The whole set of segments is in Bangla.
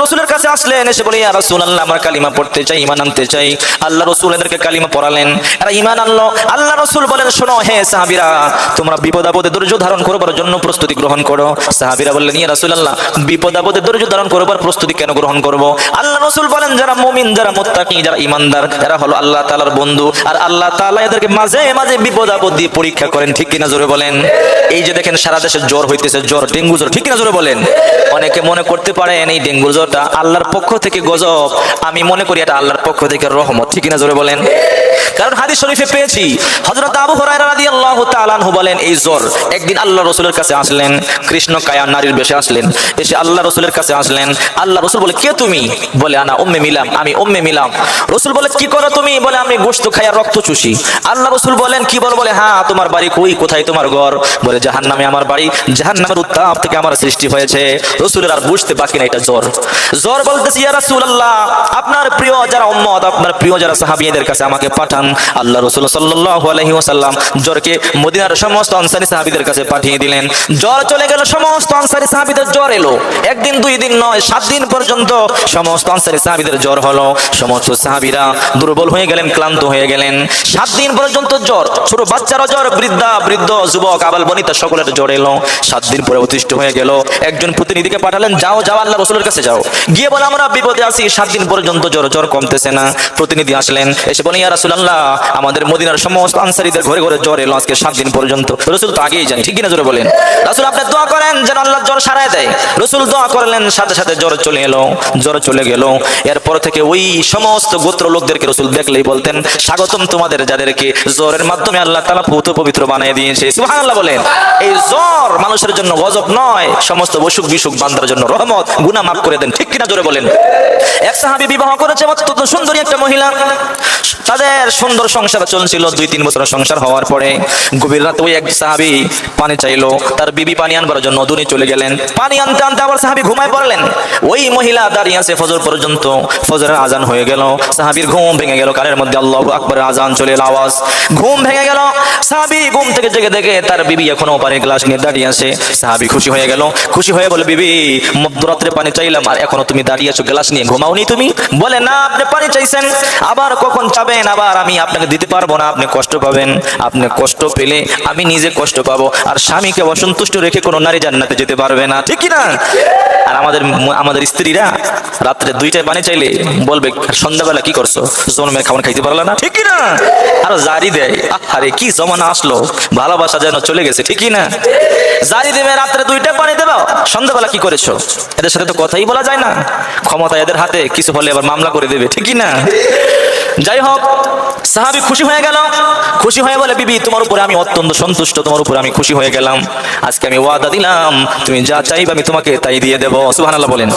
রাসূলের কাছে আসলেন, এসে বলে ইয়া রাসূলুল্লাহ আমরা কালিমা পড়তে চাই, ঈমান আনতে চাই। আল্লাহ রাসূল এদেরকে কালিমা পড়ালেন, এরা ঈমান আনলো। আল্লাহ রাসূল বলেন শোনো হে সাহাবীরা, তোমরা বিপদ আপদে ধৈর্য ধারণ করবার জন্য প্রস্তুতি গ্রহণ করো। সাহাবীরা বললেন ইয়া রাসূলুল্লাহ বিপদ আপদে ধৈর্য ধারণ করবার প্রস্তুতি কেন গ্রহণ করব? আল্লাহ রাসূল বলেন যারা মুমিন, যারা মুত্তাকি, যারা ঈমানদার, এরা হলো আল্লাহ তাআলার বন্ধু, আর আল্লাহ তাআলা এদেরকে মাঝে মাঝে বিপদ আপদ দিয়ে পরীক্ষা করেন। ঠিক কিনা জোরে বলেন? এই যে দেখেন সারা দেশে জ্বর হইতেছে, জ্বর, ডেঙ্গু জ্বর, ঠিক কিনা জোরে বলেন? অনেকে মনে করতে পারেন এই ডেঙ্গু জ্বরটা আল্লাহর পক্ষ থেকে গজব, আমি মনে করি এটা আল্লাহর পক্ষ থেকে রহমত। ঠিক কিনা জোরে বলেন? কারণ হাদিস শরীফে পেয়েছি হযরত আবু হুরায়রা রাদিয়াল্লাহু তাআলা আনহু বলেন এই জ্বর একদিন আল্লাহ রাসূলের কাছে আসলেন, কৃষ্ণ কায়া নারীর বেশে আসলেন, এসে আল্লাহ রাসূলের কাছে আসলেন। আল্লাহ রাসূল বলে কে তুমি? বলে আনা উম্মে মিলাম, আমি উম্মে মিলাম। রাসূল বলে কি করো তুমি? বলে আমি গোশত খাই আর রক্ত চুষি। আল্লাহ রাসূল বলেন কি বল? বলে হ্যাঁ তোমার বাড়ি কই, কোথায় তোমার ঘর? বলে জাহান্নামে আমার বাড়ি, জাহান্নামের উত্তাপ থেকে আমার সৃষ্টি হয়েছে। রাসূলের আর বুঝতে বাকি না এটা জ্বর। জ্বর বলতেছি ইয়া রাসূলুল্লাহ আপনার প্রিয় যারা উম্মত, আপনার প্রিয় যারা সাহাবীদের কাছে আমাকে পাঠান। আল্লাহ রাসূল সাল্লাল্লাহু আলাইহি ওয়াসাল্লাম জ্বরকে মদিনার সমস্ত আনসারী সাহাবীদের কাছে পাঠিয়ে দিলেন। জ্বর চলে গেল, সমস্ত আনসারী সাহাবীদের জ্বর এলো। একদিন দুই দিন নয়, 7 দিন পর্যন্ত সমস্ত আনসারী সাহাবীদের জ্বর হলো। সমস্ত সাহাবীরা দুর্বল হয়ে গেলেন, ক্লান্ত হয়ে গেলেন। 7 দিন পর্যন্ত জ্বর, ছোট বাচ্চারা জ্বর, বৃদ্ধ যুবক আবাল বনিতা সকলের জ্বর এলো। 7 দিন পরে অতিষ্ঠ হয়ে গেল। একজন প্রতিনিধিকে পাঠালেন, যাও যাও আল্লাহ রাসূলের কাছে যাও, গিয়ে বলে আমরা বিপদে আছি, 7 দিন পর্যন্ত জ্বর কমতেছে না। প্রতিনিধি আসলেন, এসে বলেন ইয়া রাসূলুল্লাহ আমাদের মদিনার সমস্ত আনসারীদের ঘরে ঘরে জ্বর এলো আজকে 7 দিন পর্যন্ত। রাসূল তো আগেই জানেন, ঠিক কিনা জোরে বলেন? রাসূল আপনি দোয়া করেন যেন আল্লাহ জ্বর সারায় দেয়। রাসূল দোয়া করলেন, সাথে সাথে জ্বর চলে এলো, জ্বর চলে গেল। এরপর থেকে ওই সমস্ত গোত্র লোকদেরকে রাসূল দেখলেই বলতেন স্বাগতম তোমাদের যাদেরকে জ্বরের মাধ্যমে আল্লাহ তাআলা পবিত্র বানিয়ে দিয়েছে। সুবহানাল্লাহ বলেন। এই জ্বর মানুষের জন্য গজব নয়, সমস্ত অসুখ বিসুখ বান্দার জন্য রহমত, গুনাহ মাফ করে দেন। ঠিক কিনা জোরে বলেন? এক সাহাবী বিবাহ করেছে অত্যন্ত সুন্দরী একটা মহিলা, তাদের সুন্দর সংসার চলছিল। 2-3 বছর সংসার হওয়ার পরে গভীর রাতে ওই এক সাহাবী পানি চাইলো, তার বিবি পানি আনবার জন্য নদী চলে গেলেন। পানি আনতে আনতে আবার সাহাবী ঘুমায় পড়লেন। ওই মহিলা দাঁড়িয়ে আছে ফজর পর্যন্ত। ফজরের আজান হয়ে গেল, সাহাবীর ঘুম ভেঙে গেল, কানের মধ্যে আল্লাহু আকবার আজান চলে এলো আওয়াজ, ঘুম ভেঙে গেল। সাহাবী ঘুম থেকে জেগে দেখে তার বিবি এখনো পানির গ্লাস নিয়ে দাঁড়িয়ে আছে। সাহাবী খুশি হয়ে গেল, খুশি হয়ে বলে বিবি মধ্যরাত্রে পানি চাইলাম আর এখনো তুমি দাঁড়িয়ে আছো গ্লাস নিয়ে, ঘুমাওনি তুমি? বলে না আপনি পানি চাইছেন, আবার কখন চাবেন, আবার আমি আপনাকে দিতে পারবো না, আপনি কষ্ট পাবেন। আপনি কষ্ট পেলে আমি নিজে কষ্ট পাবো, আর স্বামীকে অসন্তুষ্ট রেখে কোনো নারী জান্নাতে যেতে পারবে না। ঠিক কি না? আর আমাদের স্ত্রীরা রাত্রে 2টায় পানি চাইলে বলবে সন্ধ্যাবেলা কি করছো, জন্মের খাবার খাইতে পারলা না। ঠিক কি না? আর জারি দেয়, আরে কি জমানা আসলো, ভালোবাসা যেন চলে গেছে। ঠিক কি না? জারি দেবে, রাত্রে 2টায় পানি দেবা, সন্ধ্যাবেলা কি করেছো। এদের সাথে তো কথাই বলা যায় না, ক্ষমতা এদের হাতে, কিছু হলে আবার মামলা করে দেবে। ঠিক কি না? যাই হোক, সাহাবী খুশি হয়ে গেল, খুশি হয়ে বলে বিবি তোমার উপরে আমি অত্যন্ত সন্তুষ্ট, তোমার উপরে আমি খুশি হয়ে গেলাম। আজকে আমি ওয়াদা দিলাম তুমি যা চাইবা আমি তোমাকে তাই দিয়ে দেব। সুবহানাল্লাহ বলেন।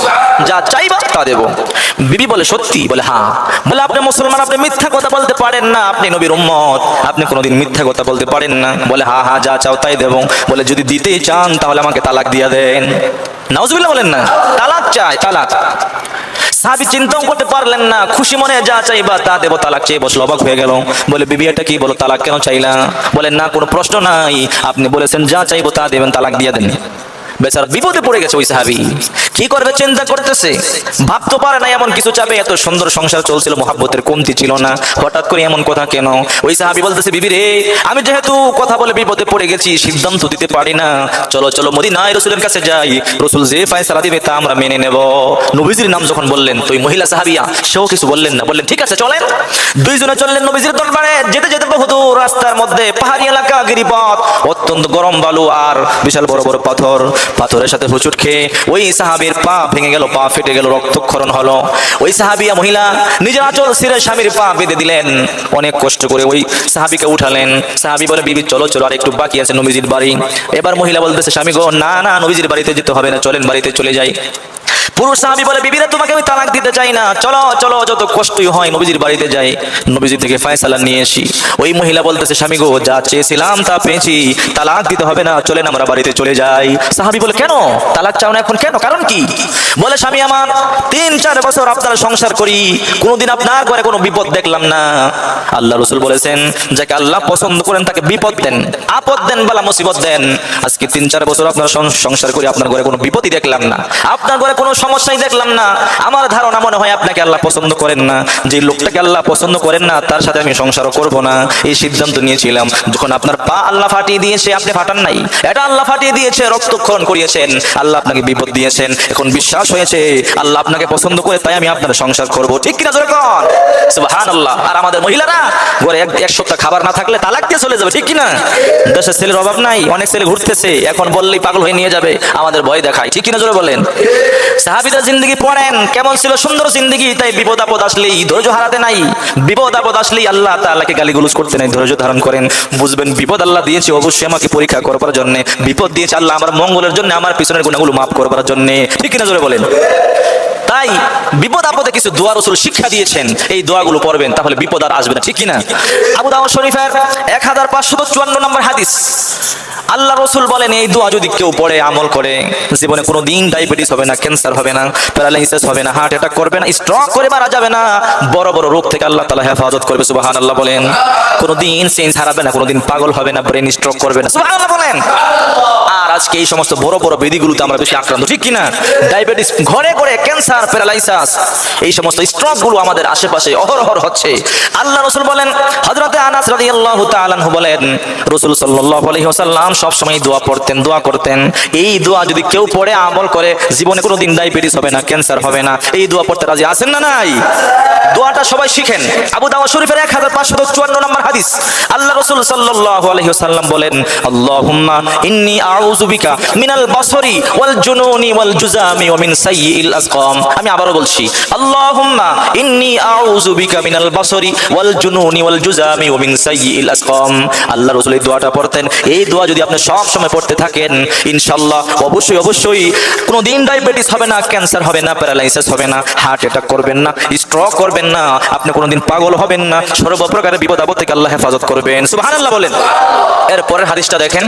যা চাইবা তা দেব। বিবি বলে সত্যি? বলে হ্যাঁ। বলে আপনি মুসলমান, আপনি মিথ্যা কথা বলতে পারেন না, আপনি নবীর উম্মত, আপনি কোনোদিন মিথ্যা কথা বলতে পারেন না। বলে হ্যাঁ হ্যাঁ যা চাও তাই দেব। বলে যদি দিতেই চান তাহলে আমাকে তালাক দিয়ে দেন। নাউজুবিল্লাহ বলেন না, তালাক চাই, তালাক। সাহাবী চিন্তাও করতে পারলেন না, খুশি মনে যা চাইবা তা দেব, তালাক চেয়ে বসলো। অবাক হয়ে গেল, বলে বিবি এটা কি, বলো তালাক কেন চাইলা? বলেন না কোনো প্রশ্ন নাই, আপনি বলেছেন যা চাইবো তা দেবেন, তালাক দিয়ে দেন। বেচারা বিপদে পড়ে গেছে ওই সাহাবী, কি করবে চিন্তা করতেছে, ভাবতে পারে না এমন কিছু চাবে। এত সুন্দর সংসার চলছিল, মহাব্বতের কমতি ছিল না, হঠাৎ করে এমন কথা কেন? ওই সাহাবী বলতেছে বিবি রে আমি যেহেতু কথা বলে বিপদে পড়ে গেছি, সিদ্ধান্ত দিতে পারি না, চলো চলো মদিনায় রাসূলের কাছে যাই, রাসূল যে ফয়সালা দিবে তা আমরা মেনে নেব। নবীজির নাম যখন বললেন তো ওই মহিলা সাহাবিয়া সেও কিছু বললেন না, বললেন ঠিক আছে চলেন। দুইজনে চললেন নবীজির দরবারে। যেতে যেতে বহুদূর রাস্তার মধ্যে পাহাড়ি এলাকা, গিরিপথ, অত্যন্ত গরম বালু আর বিশাল বড় বড় পাথর, পাথরের সাথে হুচুট খেয়ে ওই সাহাবীর পা ভেঙে গেল, পা ফেটে গেল, রক্তক্ষরণ হলো। ওই সাহাবিয়া মহিলা নিজের আঁচল ছিঁড়ে স্বামীর পা বেঁধে দিলেন, অনেক কষ্ট করে ওই সাহাবীকে উঠালেন। সাহাবী বলে বিবি চলো চলো আর একটু বাকি আছে নবীজির বাড়ি। এবার মহিলা বলতেছে স্বামী গো না না নবীজির বাড়িতে যেতে হবে না, চলেন বাড়িতে চলে যাই। পুরুষ সাহাবী বলে বিবিরা তোমাকে আমি তালাক দিতে চাই না, চলো চলো যত কষ্টই হয় নবীজির বাড়িতে যাই, নবীজি থেকে ফয়সালা নিয়ে আসি। ওই মহিলা বলতেছে স্বামী গো যা চেয়েছিলাম তা পেয়েছি, তালাক দিতে হবে না, চলেন আমরা বাড়িতে চলে যাই। সাহাবী বলে কেন তালাক চাও না এখন, কেন, কারণ কি? বলে স্বামী আমার 3-4 বছর আপনার সংসার করি, কোনোদিন আপনার ঘরে কোনো বিপদ দেখলাম না। আল্লাহ রাসূল বলেছেন যাকে আল্লাহ পছন্দ করেন তাকে বিপদ দেন, আপদ দেন, বালা মুসিবত দেন। আজকে 3-4 বছর আপনার সংসার করি, আপনার ঘরে কোনো বিপদই দেখলাম না, আপনার ঘরে কোনো সমস্যাই দেখলাম না, আমার ধারণা মনে হয় আপনাকে আল্লাহ পছন্দ করেন না, যে লোকটাকে আল্লাহ পছন্দ করেন না তার সাথে আমি সংসারও করব না, এই সিদ্ধান্ত নিয়েছিলাম। যখন আপনার পা আল্লাহ ফাটিয়ে দিয়েছে, আপনি ফাটান নাই, এটা আল্লাহ ফাটিয়ে দিয়েছে, রক্তক্ষরণ করিয়েছেন, আল্লাহ আপনাকে বিপদ দিয়েছেন, এখন বিশ্বাস হয়েছে আল্লাহ আপনাকে পছন্দ করে, তাই আমি আপনার সংসার করব, ঠিক কিনা জোরে কর সুবহানাল্লাহ। আর আমাদের মহিলারা ঘরে এক সপ্তাহ খাবার না থাকলে তালাক দিয়ে চলে যাবে, ঠিক কিনা? দেশের ছেলের অভাব নাই, অনেক ছেলে ঘুরতেছে, এখন বললেই পাগল হয়ে নিয়ে যাবে, আমাদের ভয় দেখায়, ঠিক কিনা জোরে বলেন। সাহাবীদের জিন্দেগি পড়েন কেমন ছিল, সুন্দর জিন্দেগি, তাই বিপদ আপদ আসলেই ধৈর্য হারাতে নাই, বিপদ আপদ আসলেই আল্লাহ তাআলাকে গালিগালাজ করতে নাই, ধৈর্য ধারণ করেন। বুঝবেন বিপদ আল্লাহ দিয়েছে অবশ্যই আমাকে পরীক্ষা করবার জন্য, বিপদ দিয়েছে আল্লাহ আমার মঙ্গলের জন্য, আমার পিছনের গুনাহগুলো মাফ করবার জন্য, ঠিক কিনা জোরে বলেন। তাই বিপদ আপদে কিছু দোয়া রাসূল শিক্ষা দিয়েছেন, এই দোয়াগুলো পড়বেন, তাহলে বিপদ আর আসবে না, ঠিক কিনা? আবু দাউদ শরীফের 1554 নম্বর হাদিস, আল্লাহ রাসূল বলেন এই দোয়া যদি কেউ পড়ে আমল করে, জীবনে কোনো দিন ডায়াবেটিস হবে না, ক্যান্সার হবে না, প্যারালাইসিস হবে না, হার্ট অ্যাটাক করবে না, স্ট্রোক করে মারা যাবে না, বড় বড় রোগ থেকে আল্লাহ তাআলা হেফাজত করবে, সুবহানাল্লাহ বলেন। কোনো দিন সেন্স হারাবে না, কোনো দিন পাগল হবে না, ব্রেন স্ট্রোক করবে না, সুবহানাল্লাহ বলেন। আর আজকে এই সমস্ত বড় বড় ব্যাধিগুলোতে আমরা বেশি আক্রান্ত, ঠিক কিনা? ডায়াবেটিস ঘরে ঘরে, ক্যান্সার, প্যারালাইসিস, এই সমস্ত স্ট্রোক গুলো আমাদের আশেপাশে অহরহ হচ্ছে। আল্লাহ রাসূল বলেন, হযরতে আনাস রাদিয়াল্লাহু তাআলা আনহু বলেন, রাসূল সাল্লাল্লাহু আলাইহি ওয়াসাল্লাম সব সময় দোয়া পড়তেন, দোয়া করতেন, এই দোয়া যদি কেউ পড়ে আমল করে, জীবনে কোনো দিন ডায়াবেটিস হবে না, ক্যান্সার হবে না। এই দোয়া পড়তে রাজি আছেন না নাই? দোয়াটা সবাই শিখেন। আবু দাউদ শরীফের 1554 নম্বর হাদিস, আল্লাহ রাসূল সাল্লাল্লাহু আলাইহি ওয়াসাল্লাম বলেন, আল্লাহুম্মা ইন্নী আউযু বিকা মিনাল বাসরি ওয়াল জুনুনি ওয়াল জুজামি ওয়া মিন সাইয়্যিল আসকাম। আমি আবারো বলছি, আল্লাহুম্মা ইন্নী আউযু বিকা মিনাল বাসরি ওয়াল জুনুনি ওয়াল জুজামি ওয়া মিন সাইয়্যিল আসকাম। আল্লাহ রাসূল এই দোয়াটা পড়তেন, এই দোয়া যদি আপনি সব সময় পড়তে থাকেন, ইনশাআল্লাহ অবশ্যই অবশ্যই কোনো দিন ডায়াবেটিস হবে না, ক্যান্সার হবে না, প্যারালাইসিস হবে না, হার্ট অ্যাটাক করবেন না, স্ট্রোক করবেন না, আপনি কোনোদিন পাগল হবেন না, সর্বপ্রকারের বিপদ আপদ থেকে আল্লাহ হেফাজত করবেন, সুবহানাল্লাহ বলেন। এর পরের হাদিসটা দেখেন,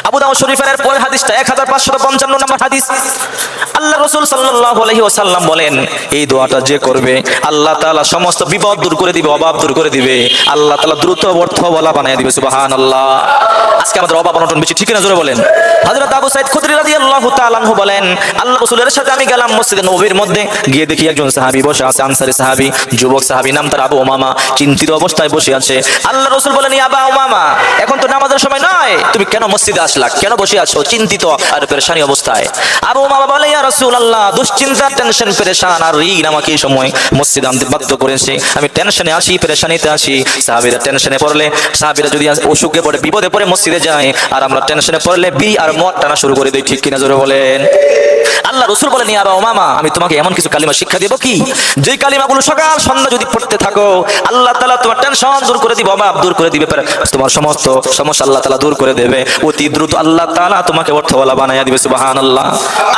আবু দাউদ শরীফের এর পরের হাদিসটা 1555 নম্বর হাদিস, আল্লাহ রাসূল সাল্লাল্লাহু আলাইহি ওয়াসাল্লাম বলেন, এই দোয়াটা যে করবে আল্লাহ তাআলা সমস্ত বিপদ দূর করে দিবে, অভাব দূর করে দিবে, আল্লাহ তাআলা দ্রুত অর্থওয়ালা বানিয়ে দিবে, সুবহানাল্লাহ। আজকে আমাদের অভাব অনটন বেশি, ঠিক না জোরে বলেন। হযরত আবু সাঈদ খুদরি রাদিয়াল্লাহু তাআলা আনহু বলেন, আল্লাহ রাসূলের সাথে আমি গেলাম মসজিদে নববীর মধ্যে, গিয়ে দেখি একজন সাহাবী বসে আছে, আনসারী সাহাবী, যুবক সাহাবী, নাম তার আবু উমামা, চিন্তিত অবস্থায় বসে আছে। আল্লাহ রাসূল বলেন, ইয়া আবু উমামা, এখন তো নামাজের সময় নয়, তুমি কেন মসজিদে আসলা, কেন বসে আছো চিন্তিত আর পেরেশানি অবস্থায়? আবু উমামা বলে, ইয়া রাসূলুল্লাহ, দুশ্চিন্তা, টেনশন, পেরেশান আর ঋণ আমাকে এই সময় মসজিদে আনতে বাধ্য করেছে, আমি টেনশনে আসি, পেরেশানিতে আসি। সাহাবীরা টেনশনে পড়লে, সাহাবীরা যদি অসুখে পড়ে, বিপদে পড়ে মসজিদে যায়, আর আমরা টেনশনে পড়লে বি আর মদ টানা শুরু করে দেই, ঠিক কিনা জোরে বলেন। আল্লাহ রাসূল বলেন, ইয়া আবু উমামা, আমি তোমাকে এমন কিছু কালিমা শিক্ষা দেব কি, যে কালিমাগুলো সকাল সন্ধ্যা যদি পড়তে থাকো, আল্লাহ তাআলা তোমার টেনশন দূর করে দিবে, অভাব দূর করে দিবে, তোমার সমস্ত সমস্যা আল্লাহ তাআলা দূর করে দেবে, অতি দ্রুত আল্লাহ তাআলা তোমাকে অর্থওয়ালা বানায়া দিবে, সুবহানাল্লাহ।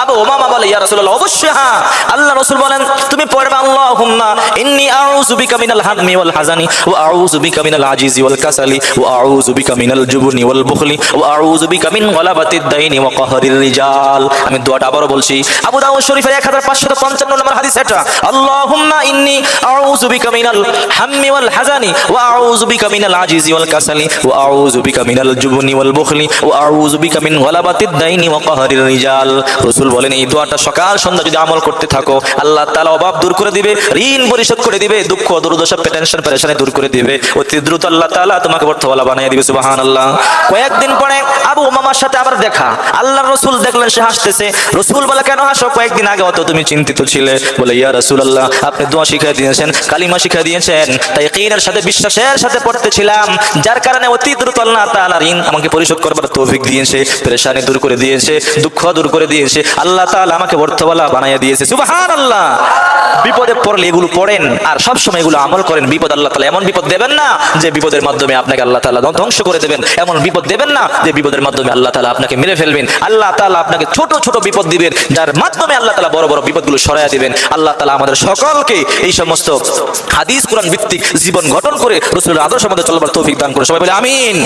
আবু উমামা বলে, ইয়া রাসূলুল্লাহ, অবশ্যই হ্যাঁ। আল্লাহ রাসূল বলেন, তুমি পড়বে, আল্লাহুম্মা ইন্নী আউযু বিকা মিনাল হাম্মি ওয়াল হাযানি ওয়া আউযু বিকা মিনাল আজিজি ওয়াল কাসালি ওয়া আউযু বিকা মিনাল জুবনি ওয়াল বুখলি ওয়া আউযু বিকা মিন গলাবাতিদ দাইনি ওয়া কাহরির রিজাল। আমি দোয়াটা আবারো বলছি, আবু দাউদ শরীফের 1555 নম্বর হাদিস এটা, আল্লাহুম্মা ইন্নী আউযু বিকা মিনাল হাম্মি ওয়াল হাযানি ওয়া আউযু বিকা মিনাল আজিজি ওয়াল কাসালি ওয়া আউযু বিকা মিনাল জুবনি ওয়াল বুখলি ওয়া আউযু বিকা মিন গলাবাতিদ দাইনি ওয়া কাহরির রিজাল। রাসূল বলেন, এই দোয়াটা সকাল সন্ধ্যা যদি আমল করতে থাকো, আল্লাহ তাআলা অভাব দূর করে দিবে, ঋণ পরিশোধ করে দিবে, দুঃখ দুর্দশা, টেনশন, পেরেশানি দূর করে দিবে, অতি দ্রুত আল্লাহ তাআলা তোমাকে অর্থওয়ালা বানিয়ে দিবে, সুবহানাল্লাহ। কয়েকদিন পরে আবু উমামার সাথে আবার দেখা, আল্লাহর রাসূল দেখলেন সে হাসতেছে। রাসূল বলে, কেন হাসো, কয়েকদিন আগে অত তুমি চিন্তিত ছিলে। বলে, ইয়া রাসূলুল্লাহ, আপনি দোয়া শিখিয়ে দিয়েছেন, কালিমা শিখিয়ে দিয়েছেন, তাই ইয়াকিনের সাথে, বিশ্বাসের সাথে পড়তেছিলাম, যার কারণে অতি দ্রুত আল্লাহ তাআলা ঋণ আমাকে পরিশোধ করবার তৌফিক দিয়েছে, পেরেশানি দূর করে দিয়েছে, দুঃখ দূর করে দিয়েছে, আল্লাহ তাআলা আমাকে অর্থওয়ালা বানিয়ে দিয়েছে, সুবহানাল্লাহ। বিপদে পড়লে এগুলো পড়েন আর সব সময় এগুলো আমল করেন, বিপদ আল্লাহ তাআলা এমন বিপদ দেবেন না যে বিপদের মাধ্যমে আপনাকে আল্লাহ তাআলা ধ্বংস করে দেবেন, এমন বিপদ দেবেন না যে বিপদের মাধ্যমে আল্লাহ তাআলা আপনাকে মেরে ফেলবেন। আল্লাহ তাআলা আপনাকে ছোট ছোট বিপদ দিবেন, যার মাধ্যমে আল্লাহ তাআলা বড় বড় বিপদগুলো সরায়া দিবেন। আল্লাহ তাআলা আমাদের সকলকে এই সমস্ত হাদিস কোরআন ভিত্তিক জীবন গঠন করে রাসূলের আদর্শ মধ্যে চলবার তৌফিক দান করে, সবাই বলে আমিন।